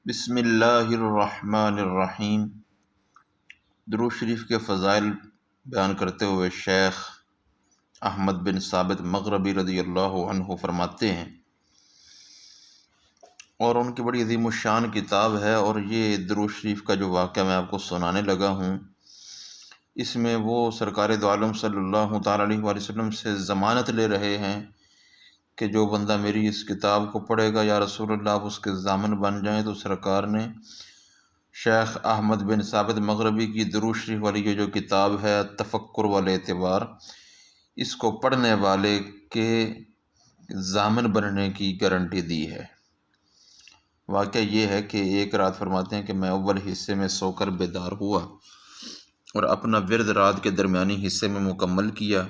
بسم اللہ الرحمن الرحیم۔ درود شریف کے فضائل بیان کرتے ہوئے شیخ احمد بن ثابت مغربی رضی اللہ عنہ فرماتے ہیں، اور ان کی بڑی عظیم الشان کتاب ہے، اور یہ درود شریف کا جو واقعہ میں آپ کو سنانے لگا ہوں، اس میں وہ سرکار دو عالم صلی اللہ تعالیٰ علیہ وآلہ وسلم سے ضمانت لے رہے ہیں کہ جو بندہ میری اس کتاب کو پڑھے گا یا رسول اللہ آپ اس کے ضامن بن جائیں۔ تو سرکار نے شیخ احمد بن ثابت مغربی کی درود شریف والی یہ جو کتاب ہے تفکر والاعتبار، اس کو پڑھنے والے کے ضامن بننے کی گارنٹی دی ہے۔ واقعہ یہ ہے کہ ایک رات فرماتے ہیں کہ میں اول حصے میں سو کر بیدار ہوا اور اپنا ورد رات کے درمیانی حصے میں مکمل کیا،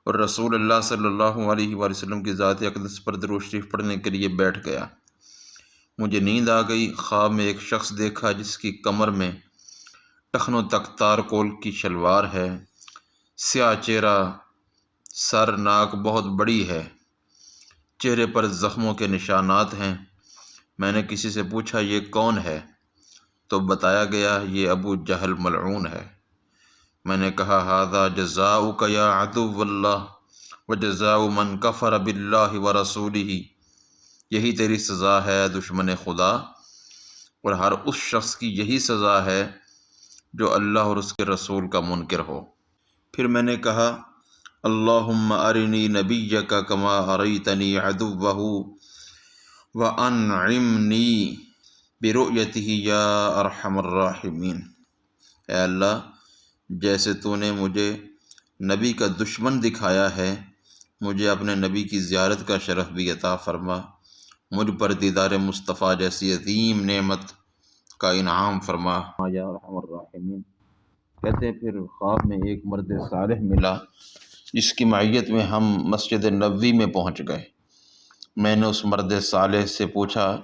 اور رسول اللہ صلی اللہ علیہ وآلہ وسلم کی ذات اقدس پر درود شریف پڑھنے کے لیے بیٹھ گیا۔ مجھے نیند آ گئی۔ خواب میں ایک شخص دیکھا جس کی کمر میں ٹخنوں تک تارکول کی شلوار ہے، سیاہ چہرہ، سر ناک بہت بڑی ہے، چہرے پر زخموں کے نشانات ہیں۔ میں نے کسی سے پوچھا یہ کون ہے؟ تو بتایا گیا یہ ابو جہل ملعون ہے۔ میں نے کہا ھذا جزاؤک یا عدو اللہ وجزاء من کفر باللہ ورسولہ، یہی تیری سزا ہے دشمن خدا، اور ہر اس شخص کی یہی سزا ہے جو اللہ اور اس کے رسول کا منکر ہو۔ پھر میں نے کہا اللہم ارنی نبیک کما اریتنی عدوہ وانعمنی برؤیتہ یا ارحم الراحمین۔ اے اللہ، جیسے تو نے مجھے نبی کا دشمن دکھایا ہے، مجھے اپنے نبی کی زیارت کا شرف بھی عطا فرما، مجھ پر دیدار مصطفیٰ جیسی عظیم نعمت کا انعام فرما یا ارحم الراحمین۔ کہتے ہیں پھر خواب میں ایک مرد صالح ملا جس کی معیت میں ہم مسجد نبوی میں پہنچ گئے۔ میں نے اس مرد صالح سے پوچھا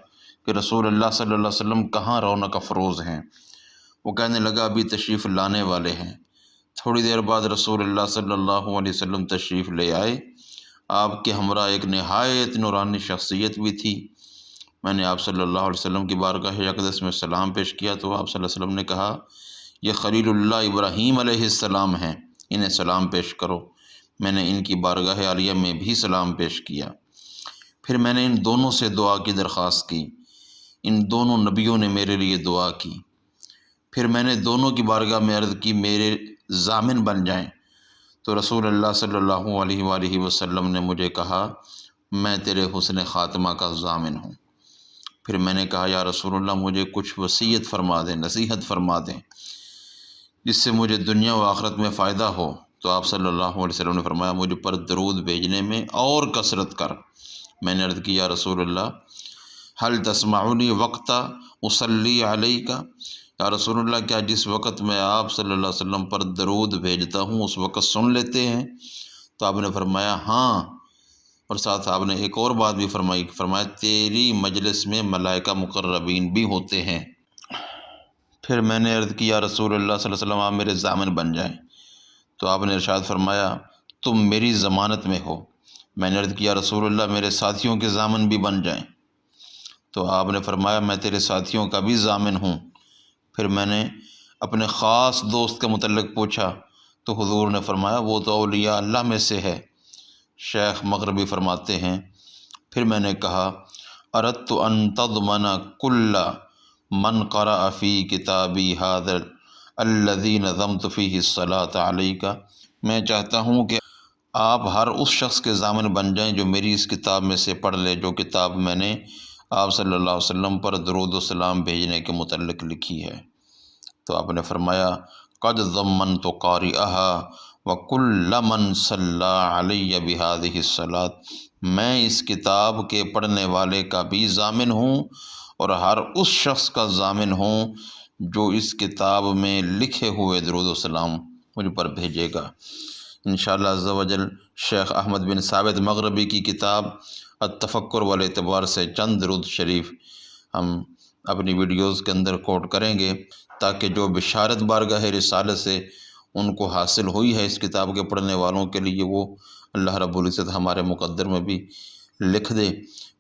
کہ رسول اللہ صلی اللہ علیہ وسلم کہاں رونق افروز ہیں؟ وہ کہنے لگا ابھی تشریف لانے والے ہیں۔ تھوڑی دیر بعد رسول اللہ صلی اللہ علیہ وسلم تشریف لے آئے۔ آپ کے ہمراہ ایک نہایت نورانی شخصیت بھی تھی۔ میں نے آپ صلی اللہ علیہ وسلم کی بارگاہ اقدس میں سلام پیش کیا تو آپ صلی اللہ علیہ وسلم نے کہا یہ خلیل اللہ ابراہیم علیہ السلام ہیں، انہیں سلام پیش کرو۔ میں نے ان کی بارگاہ عالیہ میں بھی سلام پیش کیا۔ پھر میں نے ان دونوں سے دعا کی درخواست کی۔ ان دونوں نبیوں نے میرے لیے دعا کی۔ پھر میں نے دونوں کی بارگاہ میں عرض کی میرے ضامن بن جائیں، تو رسول اللہ صلی اللہ علیہ وآلہ وسلم نے مجھے کہا میں تیرے حسن خاتمہ کا ضامن ہوں۔ پھر میں نے کہا یا رسول اللہ مجھے کچھ وصیت فرما دیں، نصیحت فرما دیں جس سے مجھے دنیا و آخرت میں فائدہ ہو۔ تو آپ صلی اللہ علیہ وسلم نے فرمایا مجھ پر درود بھیجنے میں اور کثرت کر۔ میں نے عرض کی یا رسول اللہ هل تسمعنی وقت اصلی علیک، یا رسول اللہ کیا جس وقت میں آپ صلی اللہ علیہ وسلم پر درود بھیجتا ہوں اس وقت سن لیتے ہیں؟ تو آپ نے فرمایا ہاں، اور ساتھ آپ نے ایک اور بات بھی فرمایا تیری مجلس میں ملائکہ مقربین بھی ہوتے ہیں۔ پھر میں نے عرض کی یا رسول اللہ صلی اللہ علیہ وسلم آپ میرے ضامن بن جائیں، تو آپ نے ارشاد فرمایا تم میری ضمانت میں ہو۔ میں نے عرض کی یا رسول اللہ میرے ساتھیوں کے ضامن بھی بن جائیں، تو آپ نے فرمایا میں تیرے ساتھیوں کا بھی ضامن ہوں۔ پھر میں نے اپنے خاص دوست کے متعلق پوچھا تو حضور نے فرمایا وہ تو اولیاء اللہ میں سے ہے۔ شیخ مغربی فرماتے ہیں پھر میں نے کہا اردت ان تضمن کل من قرأ فی کتابی ھذا الذی نظمت فیہ الصلاۃ علیک، میں چاہتا ہوں کہ آپ ہر اس شخص کے ضامن بن جائیں جو میری اس کتاب میں سے پڑھ لے جو کتاب میں نے آپ صلی اللہ علیہ وسلم پر درود و سلام بھیجنے کے متعلق لکھی ہے۔ تو آپ نے فرمایا قد ضمنت قارئها وکل من صلی علی بہذہ الصلاۃ، میں اس کتاب کے پڑھنے والے کا بھی ضامن ہوں اور ہر اس شخص کا ضامن ہوں جو اس کتاب میں لکھے ہوئے درود و سلام مجھ پر بھیجے گا۔ انشاءاللہ عز و جل شیخ احمد بن ثابت مغربی کی کتاب التفکر والاعتبار سے چند درود شریف ہم اپنی ویڈیوز کے اندر کوٹ کریں گے تاکہ جو بشارت بارگاہ رسالت سے ان کو حاصل ہوئی ہے اس کتاب کے پڑھنے والوں کے لیے وہ اللہ رب العزت ہمارے مقدر میں بھی لکھ دے۔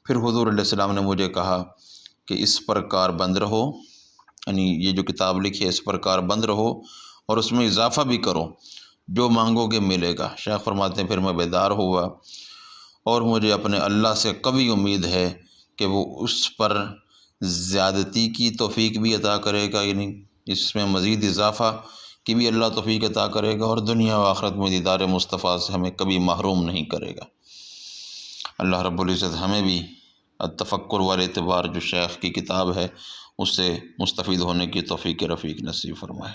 پھر حضور علیہ السلام نے مجھے کہا کہ اس پر کار بند رہو، یعنی یہ جو کتاب لکھی ہے اس پر کار بند رہو اور اس میں اضافہ بھی کرو، جو مانگو گے ملے گا۔ شیخ فرماتے ہیں پھر میں بیدار ہوا اور مجھے اپنے اللہ سے قوی امید ہے کہ وہ اس پر زیادتی کی توفیق بھی عطا کرے گا، یعنی اس میں مزید اضافہ کی بھی اللہ توفیق عطا کرے گا، اور دنیا و آخرت میں دیدار مصطفیٰ سے ہمیں کبھی محروم نہیں کرے گا۔ اللہ رب العزت ہمیں بھی التفکر والاعتبار جو شیخ کی کتاب ہے اس سے مستفید ہونے کی توفیق رفیق نصیب فرمائے۔